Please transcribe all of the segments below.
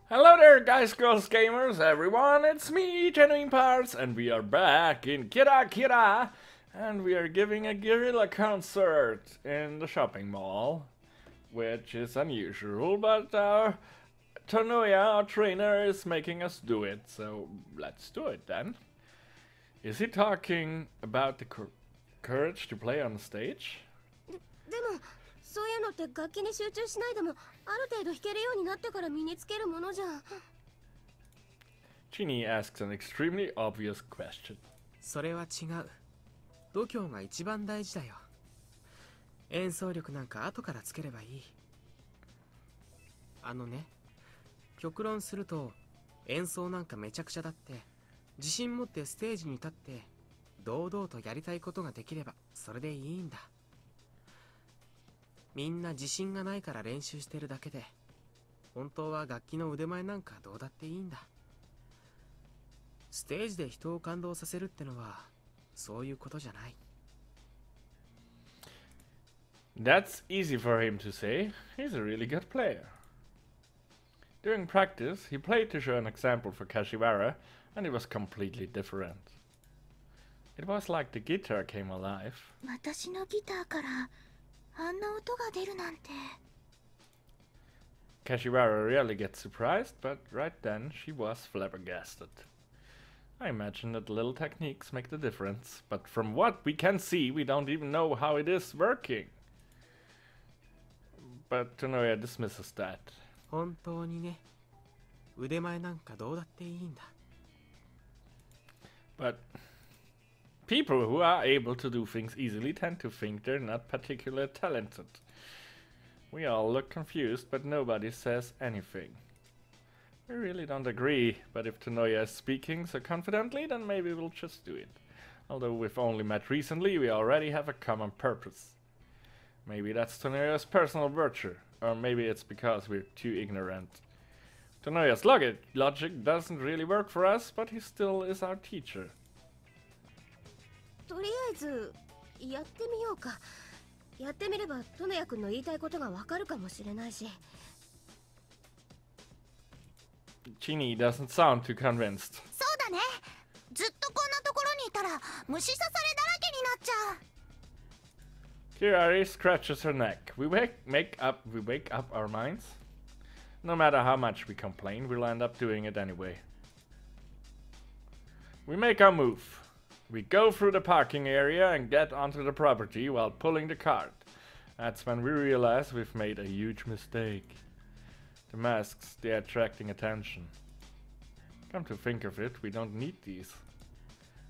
Hello there, guys, girls, gamers, everyone, it's me, GenuineParts, and we are back in Kira, and we are giving a guerrilla concert in the shopping mall, which is unusual, but our Tonoya, our trainer, is making us do it, so let's do it then. Is he talking about the courage to play on the stage? でもそういうのって楽器に集中しないでもある程度弾けるようになってから身につけるものじゃん。Genie asks an extremely obvious question. それは違う。度胸が一番大事だよ。演奏力なんか後からつければいい。極論すると演奏なんかめちゃくちゃだって自信持ってステージに立って堂々とやりたいことができればそれでいいんだ。みんな自信がないから練習してるだけで本当は楽器の腕前なんかどうだっていいんだ。ステージで人を感動させるってのはそういうことじゃない。That's easy for him to say. He's a really good player. During practice, he played to show an example for Kashiwara, and it was completely different. It was like the guitar came alive. 私のギターからあんな音が出るなんて。Kashiwara really gets surprised, but right then she was flabbergasted. I imagine that little techniques make the difference, but from what we can see, we don't even know how it is working. But Tonoya dismisses that. 本当にね、腕前なんかどうだっていいんだ。But people who are able to do things easily tend to think they're not particularly talented. We all look confused, but nobody says anything. We really don't agree, but if Tonoya is speaking so confidently, then maybe we'll just do it. Although we've only met recently, we already have a common purpose. Maybe that's Tonoya's personal virtue, or maybe it's because we're too ignorant. Tonoya's logic doesn't really work for us, but he still is our teacher. とりあえずやってみようか。やってみればトノヤ君の言いたいことがわかるかもしれないし。Genie doesn't sound too convinced. そうだね。ずっとこんなところにいたら虫刺されだらけになっちゃう。Kirari scratches her neck. We wake up our minds. No matter how much we complain, we'll end up doing it anyway. We make our move. We go through the parking area and get onto the property while pulling the cart. That's when we realize we've made a huge mistake. The masks, they're attracting attention. Come to think of it, we don't need these.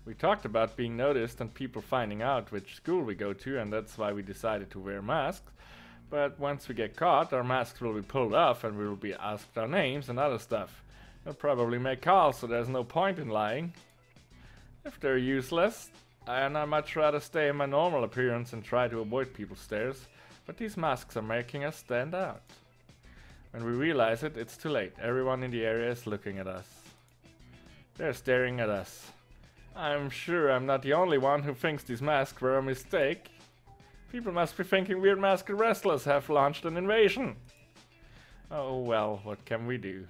We talked about being noticed and people finding out which school we go to, and that's why we decided to wear masks. But once we get caught, our masks will be pulled off and we will be asked our names and other stuff. They'll probably make calls, so there's no point in lying. If they're useless, and I'd much rather stay in my normal appearance and try to avoid people's stares, but these masks are making us stand out. When we realize it, it's too late. Everyone in the area is looking at us. They're staring at us. I'm sure I'm not the only one who thinks these masks were a mistake. People must be thinking weird masked wrestlers have launched an invasion. Oh well, what can we do?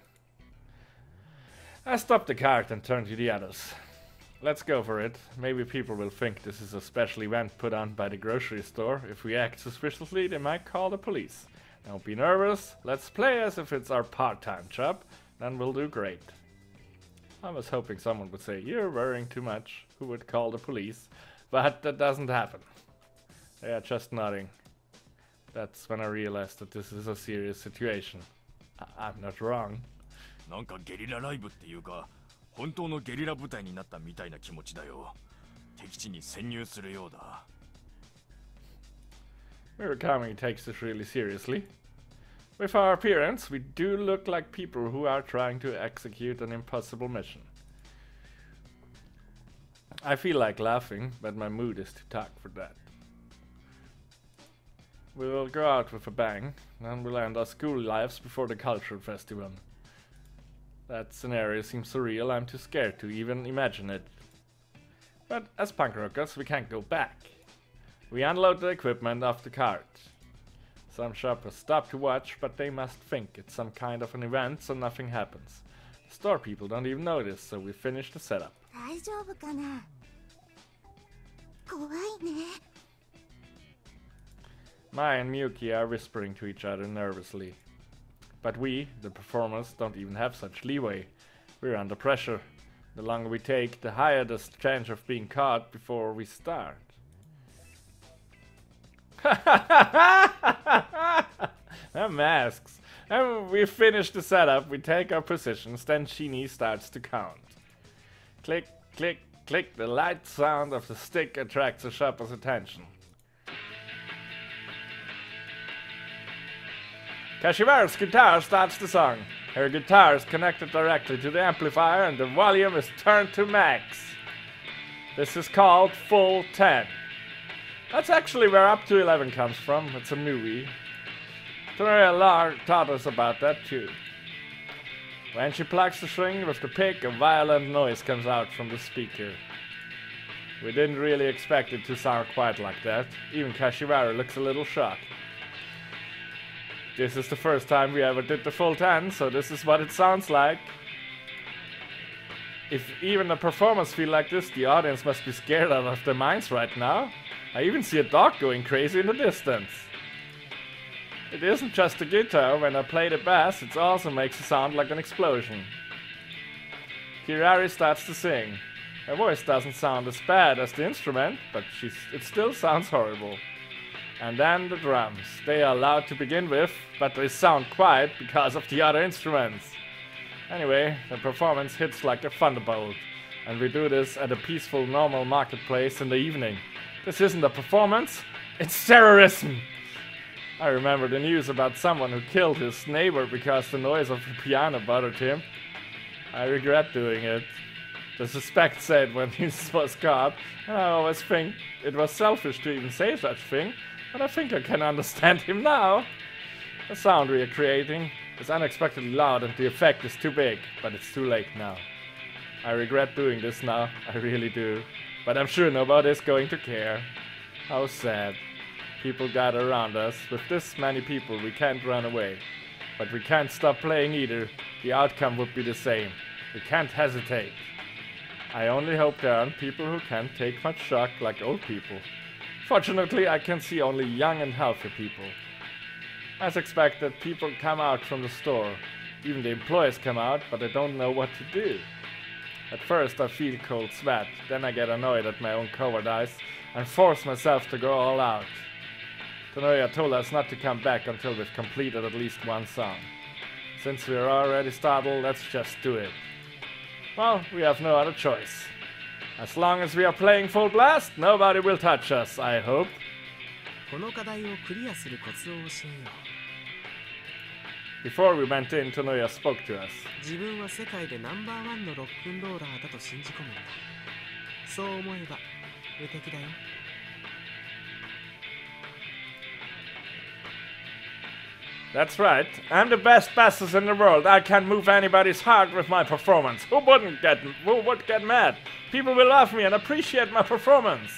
I stop the cart and turn to the others. Let's go for it. Maybe people will think this is a special event put on by the grocery store. If we act suspiciously, they might call the police. Don't be nervous. Let's play as if it's our part-time job. Then we'll do great. I was hoping someone would say, "You're worrying too much." Who would call the police? But that doesn't happen. They are just nodding. That's when I realized that this is a serious situation. I'm not wrong. なんかゲリラライブっていうか、本当のゲリラ部隊になったみたいな気持ちだよ。敵地に潜入するようだ。Murakami takes this really seriously. With our appearance, we do look like people who are trying to execute an impossible mission. I feel like laughing, but my mood is too dark for that. We will go out with a bang, and we'll end our school lives before the cultural festival. That scenario seems surreal, I'm too scared to even imagine it. But as punk rockers, we can't go back. We unload the equipment off the cart. Some shoppers stop to watch, but they must think it's some kind of an event, so nothing happens. The store people don't even notice, so we finish the setup. 大丈夫かな。怖いね。 Mai and Miyuki are whispering to each other nervously. But we, the performers, don't even have such leeway. We're under pressure. The longer we take, the higher the chance of being caught before we start. The masks. And we finish the setup, we take our positions, then Shinny starts to count. Click, click, click. The light sound of the stick attracts the shopper's attention. Kashiwara's guitar starts the song. Her guitar is connected directly to the amplifier and the volume is turned to max. This is called full 10. That's actually where up to 11 comes from. It's a movie. Tonoya taught us about that too. When she plucks the string with the pick, a violent noise comes out from the speaker. We didn't really expect it to sound quite like that. Even Kashiwara looks a little shocked. This is the first time we ever did the full 10, so this is what it sounds like. If even the performers feel like this, the audience must be scared out of their minds right now. I even see a dog going crazy in the distance. It isn't just the guitar. When I play the bass, it also makes a sound like an explosion. Kirari starts to sing. Her voice doesn't sound as bad as the instrument, but it still sounds horrible. And then the drums. They are loud to begin with, but they sound quiet because of the other instruments. Anyway, the performance hits like a thunderbolt, and we do this at a peaceful, normal marketplace in the evening. This isn't a performance, it's terrorism! I remember the news about someone who killed his neighbor because the noise of the piano bothered him. I regret doing it. The suspect said when he was caught, and I always think it was selfish to even say such thing, but I think I can understand him now. The sound we are creating is unexpectedly loud and the effect is too big, but it's too late now. I regret doing this now, I really do. But I'm sure nobody's going to care. How sad. People gather around us. With this many people we can't run away. But we can't stop playing either. The outcome would be the same. We can't hesitate. I only hope there aren't people who can't take much shock like old people. Fortunately, I can see only young and healthy people. As expected, people come out from the store. Even the employees come out, but they don't know what to do. At first I feel cold sweat, then I get annoyed at my own cowardice and force myself to go all out. Tonoya told us not to come back until we've completed at least one song. Since we're already startled, let's just do it. Well, we have no other choice. As long as we are playing full blast, nobody will touch us, I hope. この課題をクリアするコツを教えよう。 Before we went in, Tonoya spoke to us. 自分は世界でナンバーワンのロックンローラーだと信じ込むんだ。そう思えば無敵だよ。 That's right. I'm the best bassist in the world. I can move anybody's heart with my performance. Who would get mad? People will love me and appreciate my performance.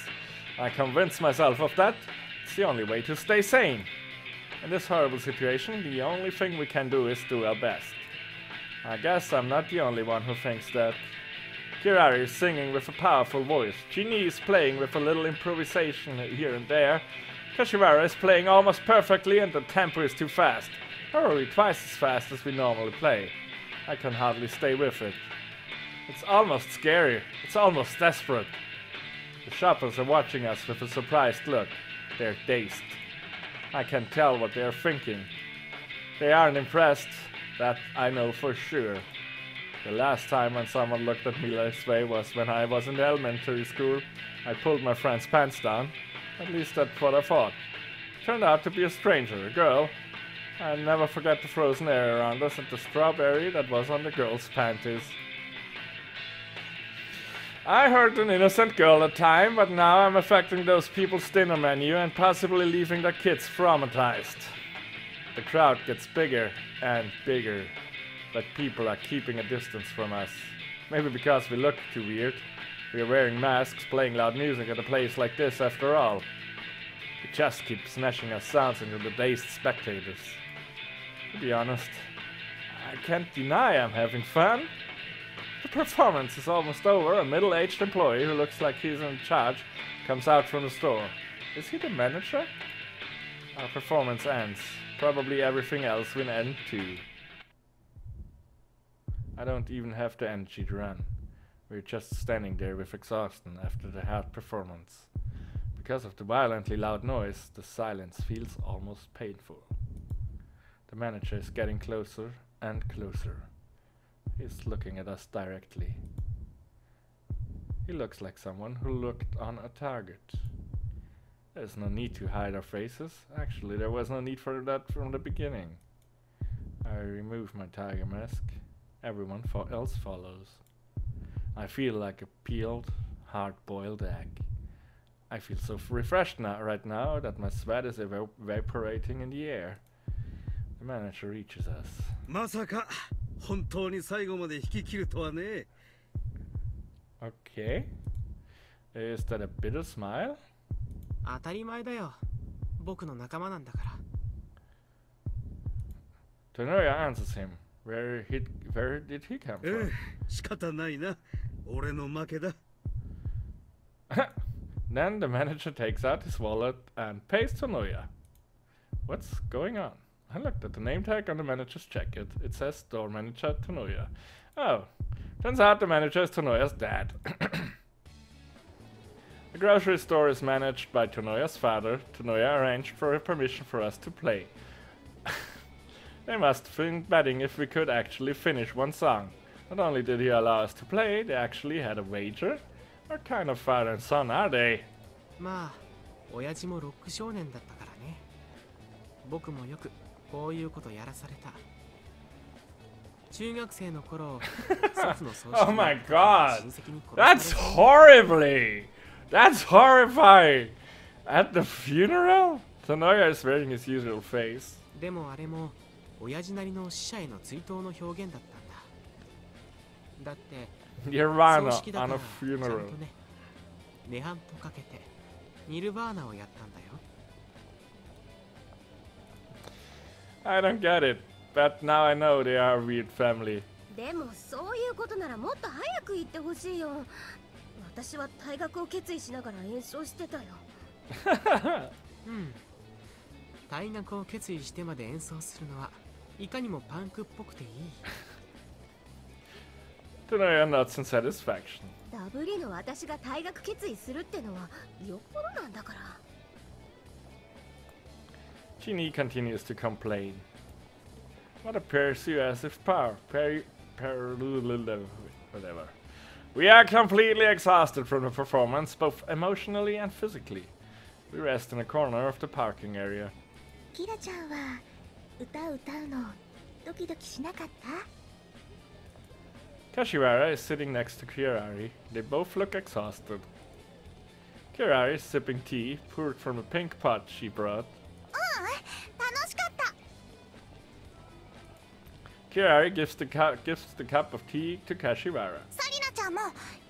I convinced myself of that. It's the only way to stay sane. In this horrible situation, the only thing we can do is do our best. I guess I'm not the only one who thinks that. Kirari is singing with a powerful voice. Genie is playing with a little improvisation here and there. Kashiwara is playing almost perfectly and the tempo is too fast. Probably twice as fast as we normally play. I can hardly stay with it. It's almost scary. It's almost desperate. The shoppers are watching us with a surprised look. They're dazed. I can tell what they're thinking. They aren't impressed, that I know for sure. The last time when someone looked at me this way was when I was in elementary school. I pulled my friend's pants down. At least that's what I thought. Turned out to be a stranger, a girl. I'll never forget the frozen air around us and the strawberry that was on the girl's panties. I hurt an innocent girl at the time, but now I'm affecting those people's dinner menu and possibly leaving their kids traumatized. The crowd gets bigger and bigger, but people are keeping a distance from us. Maybe because we look too weird. We are wearing masks, playing loud music at a place like this after all. We just keep smashing our sounds into the dazed spectators. To be honest, I can't deny I'm having fun. The performance is almost over. A middle-aged employee who looks like he's in charge comes out from the store. Is he the manager? Our performance ends. Probably everything else will end too. I don't even have the energy to run. We're just standing there with exhaustion after the hard performance. Because of the violently loud noise, the silence feels almost painful. The manager is getting closer and closer. He's looking at us directly. He looks like someone who looked on a target. There's no need to hide our faces. Actually, there was no need for that from the beginning. I remove my tiger mask. Everyone else follows. I feel like a peeled, hard-boiled egg. I feel so refreshed right now that my sweat is evaporating in the air. The manager reaches us. まさか本当に最後まで引き切るとはね。 Okay. Is that a bitter smile? 当たり前だよ。僕の仲間なんだから。Tonoya answers him. Where did he come from? 仕方ないな。俺の負けだ。 Then the manager takes out his wallet and pays Tonoya. What's going on? I looked at the name tag on the manager's jacket. It says store manager Tonoya. Oh, turns out the manager is Tonoya's dad. The grocery store is managed by Tonoya's father. Tonoya arranged for a permission for us to play. They must have been betting if we could actually finish one song. Not only did he allow us to play, they actually had a wager. What kind of father and son are they? まあ、親父もロック少年だったからね。僕もよくこういうことやらされた。中学生の頃、祖父の葬式 Oh に my god! 親戚に殺 That's されて horribly! That's horrifying! At the funeral? Tonoya is wearing his usual face. でもあれも親父なりの死者への追悼の表現だったんだ。だって、 Nirvana 葬式だ on か a らちゃん funeral. とね、涅槃とかけてニルバーナをやったんだよ。I don't get it, but now I know they are a weird family. でもそういうことならもっと早く言ってほしいよ。私は退学を決意しながら演奏してたよ。うん。退学を決意してまで演奏するのはいかにもパンクっぽくていい。Tonoya nods in satisfaction. ダブリの私が退学決意するってのはよっぽどなんだから。Genie continues to complain. What a persuasive power. Whatever. We are completely exhausted from the performance, both emotionally and physically. We rest in a corner of the parking area. キラちゃんは歌うのドキドキしなかった？ Kashiwara is sitting next to Kirari. They both look exhausted. Kirari is sipping tea poured from a pink pot she brought. 楽しかった。 Kirari gives the cup of tea to Kashiwara. サリナちゃんも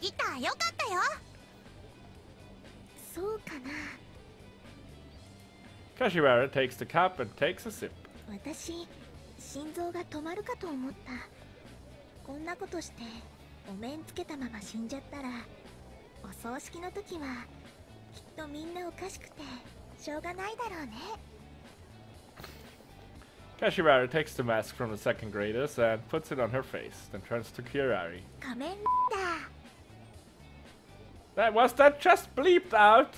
ギターよかったよ。そうかな。 Kashiwara takes the cup and takes a sip. 私、心臓が止まるかと思った。こんなことしてお面つけたまま死んじゃったら、お葬式の時はきっとみんなおかしくてしょうがないだろうね。 Kashiwara takes the mask from the second graders and puts it on her face, then turns to Kirari. 仮面Was that just bleeped out?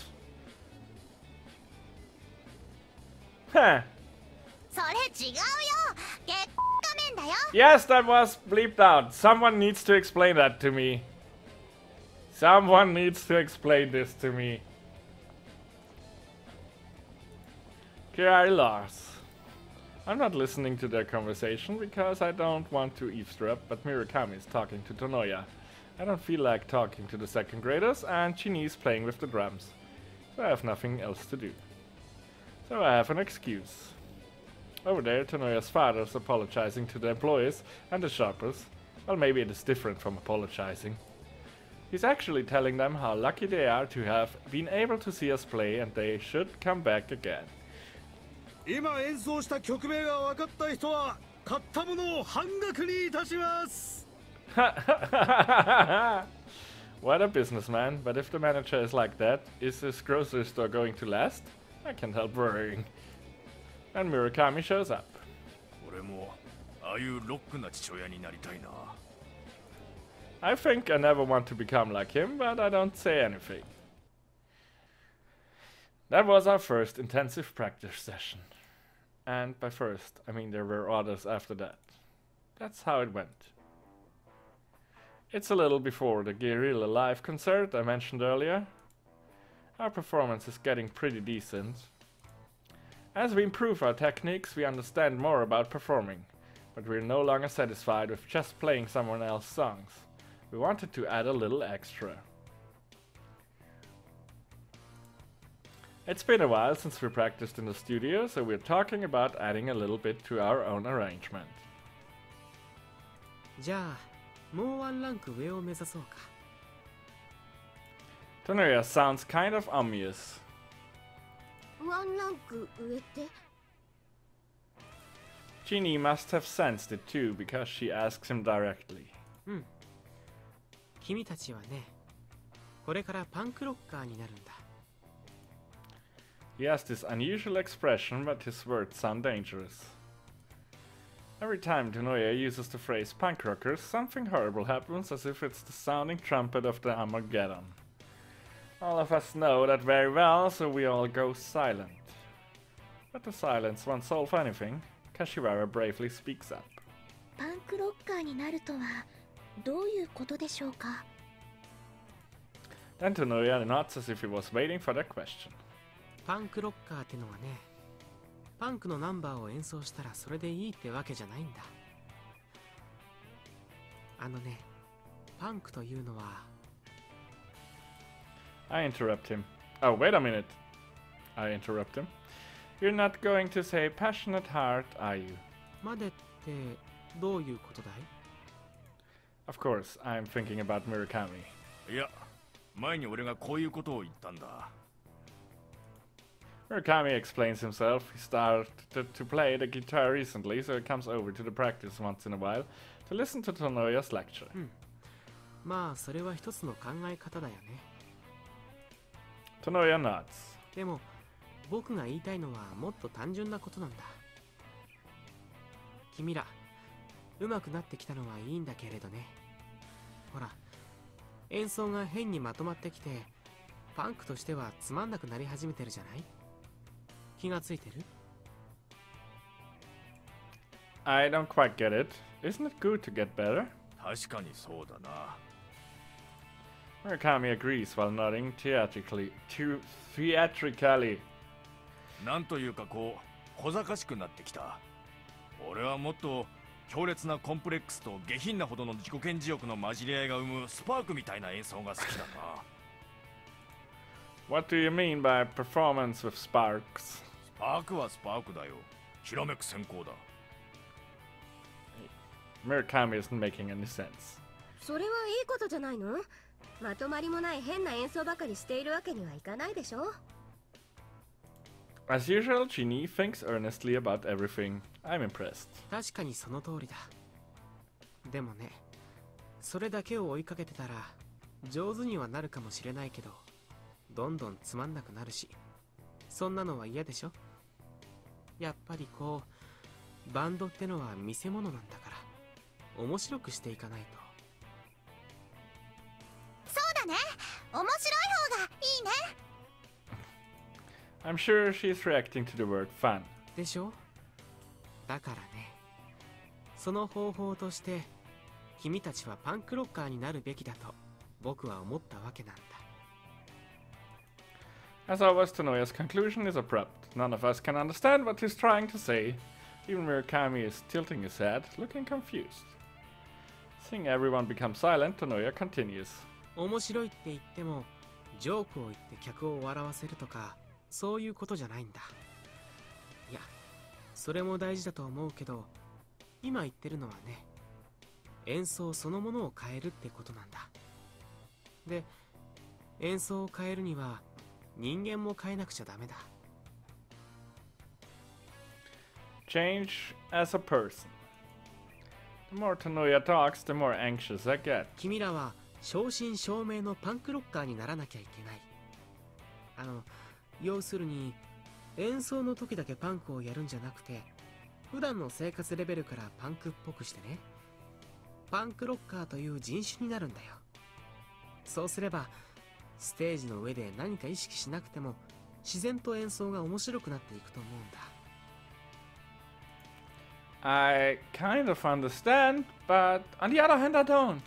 Huh. それ違うよ。仮面だよ。 Yes, that was bleeped out. Someone needs to explain that to me. Someone needs to explain this to me. Kirari laughs. I'm not listening to their conversation because I don't want to eavesdrop, but Murakami is talking to Tonoya. I don't feel like talking to the second graders, and Chini is playing with the drums. So I have nothing else to do. So I have an excuse. Over there, Tonoya's father is apologizing to the employees and the shoppers. Well, maybe it is different from apologizing. He's actually telling them how lucky they are to have been able to see us play and they should come back again. 今演奏した曲名が分かった人は買ったものを半額にいたします。 What a businessman, but if the manager is like that, is this grocery store going to last? I can't help worrying. And Murakami shows up. 俺もああいうロックな父親になりたいな。 I think I never want to become like him, but I don't say anything. That was our first intensive practice session. And by first, I mean there were others after that. That's how it went. It's a little before the Guerrilla Live concert I mentioned earlier. Our performance is getting pretty decent. As we improve our techniques, we understand more about performing, but we're no longer satisfied with just playing someone else's songs. We wanted to add a little extra. It's been a while since we practiced in the studio, so we're talking about adding a little bit to our own arrangement. じゃあもうワンランク上を目指そうか。 Tonoya sounds kind of ominous. ワンランク上って？ Jeannie must have sensed it too, because she asks him directly. うん。君たちはね、これからパンクロッカーになるんだ。 He has this unusual expression, but his words sound dangerous. Every time Tonoya uses the phrase punk rockers, something horrible happens, as if it's the sounding trumpet of the Armageddon. All of us know that very well, so we all go silent. But the silence won't solve anything. Kashiwara bravely speaks up. パンクロッカーになるとはどういうことでしょうか？ Then Tonoya nods as if he was waiting for that question. パンクロッカーってのはね、パンクのナンバーを演奏したらそれでいいってわけじゃないんだ。あのね、パンクというのは I interrupt him. Oh, wait a minute. I interrupt him. You're not going to say passionate heart, are you? までってどういうことだい？ Of course, I'm thinking about Murakami. いや、前に俺がこういうことを言ったんだ。 Murakami explains himself. He started to play the guitar recently, so he comes over to the practice once in a while to listen to Tonoya's lecture. まあそれは一つの考え方だよね。 Tonoya nods. でも僕が言いたいのはもっと単純なことなんだ。君ら上手くなってきたのはいいんだけれどね。ほら、演奏が変にまとまってきてパンクとしてはつまんなくなり始めてるじゃない？気がついてる？ I don't quite get it. Isn't it good to get better? 確かにそうだな。 Murakami agrees while nodding theatrically. なんというかこう小賢しくなってきた。俺はもっと強烈なコンプレックスと下品なほどの自己顕示欲の混じり合いが生むスパークみたいな演奏が好きだな。What do you mean by performance with sparks? スパークはスパークだよ。ひらめく先行だ。 Murakami isn't making any sense. それはいいことじゃないの？まとまりもない変な演奏ばかりしているわけにはいかないでしょ。 As usual, Jeannie thinks earnestly about everything. I'm impressed. 確かにその通りだ。でもね、それだけを追いかけてたら上手にはなるかもしれないけど、どんどんつまんなくなるし、そんなのは嫌でしょ。やっぱりこうバンドってのは見せ物なんだから面白くしていかないと。そうだね、面白い方がいいね。 I'm sure she's reacting to the word fun. でしょ？だからね、その方法として君たちはパンクロッカーになるべきだと僕は思ったわけなんだ。 As always, Tonoya's conclusion is abrupt. None of us can understand what he's trying to say. Even Murakami is tilting his head, looking confused. Seeing everyone become silent, Tonoya continues. 面白いって言ってもジョークを言って客を笑わせるとかそういうことじゃないんだ。いや、それも大事だと思うけど、今言ってるのはね、演奏そのものを変えるってことなんだ。で、演奏を変えるには人間も変えなくちゃダメだ。Change as a person. The more Tanoya talks, the more anxious I get. 君らは正真正銘のパンクロッカーにならなきゃいけない。要するに演奏の時だけパンクをやるんじゃなくて、普段の生活レベルからパンクっぽくしてね。パンクロッカーという人種になるんだよ。そうすればステージの上で何か意識しなくても自然と演奏が面白くなっていくと思うんだ。I kind of understand, but on the other hand I don't.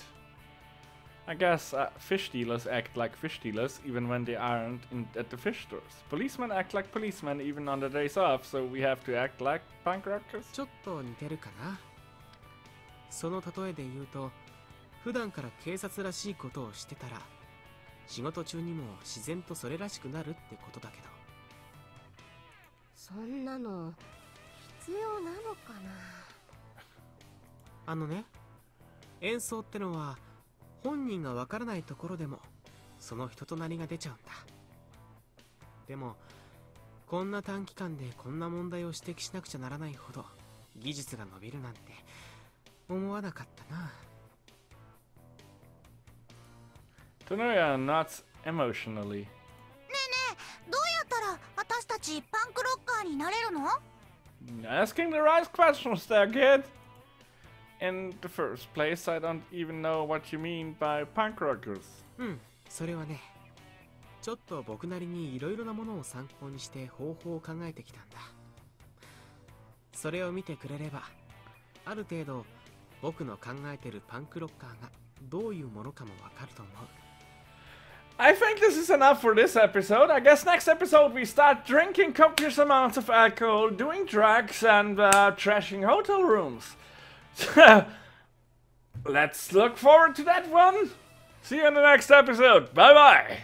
I guess fish dealers act like fish dealers even when they aren't at the fish stores. Policemen act like policemen even on the days off, so we have to act like punk rockers? ちょっと似てるかな。その例えで言うと、普段から警察らしいことをしてたら仕事中にも自然とそれらしくなるってことだけど。そんなの必要なのかな。ね、演奏ってのは本人がわからないところでもその人となりが出ちゃうんだ。でもこんな短期間でこんな問題を指摘しなくちゃならないほど技術が伸びるなんて思わなかったな。Tanoya nods emotionally. ねえねえ、どうやったら私たちパンクロッカーになれるの？ Asking the right questions there, kid. In the first place, I don't even know what you mean by punk rockers. それはね、ちょっと僕なりにいろいろなものを参考にして方法を考えてきたんだ。それを見てくれれば、ある程度僕の考えてるパンクロッカーがどういうものかもわかると思う。I think this is enough for this episode. I guess next episode we start drinking copious amounts of alcohol, doing drugs, and trashing hotel rooms. Let's look forward to that one. See you in the next episode. Bye bye.